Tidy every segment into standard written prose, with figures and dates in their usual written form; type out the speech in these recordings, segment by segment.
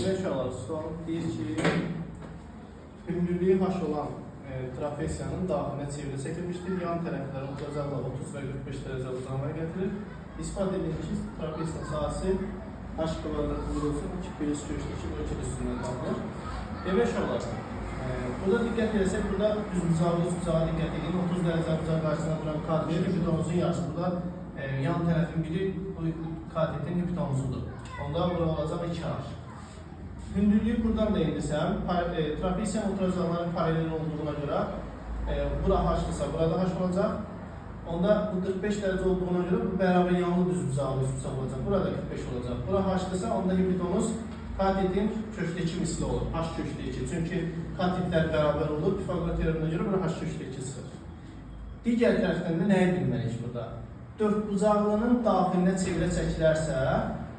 Demək olar, sual deyir ki, hündürlüyü H olan trapesiyanın daxilinə çeviri çəkilmişdir. Yan tərəfləri oturacaqla 30 və 45 dərəcə uzanmaya gətirir. İspat edilir ki, trapesiyanın sahəsi H kvadrat vurulsun 2 plus köşdəki ölçü üstündən qalınır. Demək olar, burada diqqət etsək, burada düzbucağa diqqət edin. 30 dərəcə bucaq qarşısına duran katetin hipotenuzun yarısı. Burada yan tərəfin biri bu katetin hipotenuzudur. Onda bura olacaq 2H. Hündürlüyü buradan da indirsəm, trapesiyanın oturacaqların paralel olduğuna görə bura H-dırsa, burada H olacaq. Onda bu 45 dərəcə olduğuna görə bu bərabər yanlı düzbucaqlı üstbucaq olacaq. Burada 45 olacaq. Bura H-dırsa, onda hipotenuz katetin köşdə 2 misli olur. H köşdə 2. Çünki katetlər bərabər olur. Pifaqor teoreminə görə bura H köşdə 2 çıxır. Digər tərəfdən də nəyi bilməliyik burada? Dördbucaqlının daxilinə çevirə çəkilərsə,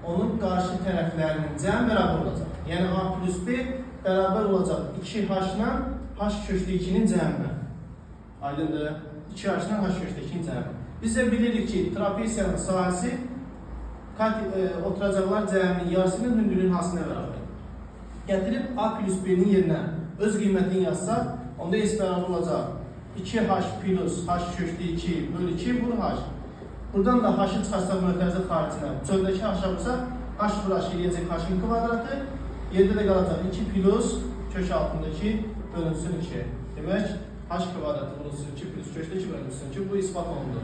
onun qarşı tərəflərinin cəm bərabər olacaq. Yəni A plus B bərabər olacaq 2H-la H köşdə 2-nin cəminə. Aydındır. 2H-la H köşdə 2-nin cəminə. Biz də bilirik ki, trapesiyanın sahəsi oturacaqlar cəminin yarısının hündürlüyün H-sına bərabər. Gətirib A plus B-nin yerinə öz qiymətini yazsaq, onda S bərabər olacaq 2H plus H köşdə 2 bölü 2 bölü H. Buradan da H-ı çıxarsaq mötərizə xaricinə, çöldəki H-a vursaq, H vuraş eləyəcək H-ın kvadratı, yerdə də qalacaq 2 plus kök altındakı bölünsün 2. Demək, H kvadratı vurulsun 2 plus kökdə 2 bölünsün 2, bu ispat olundu.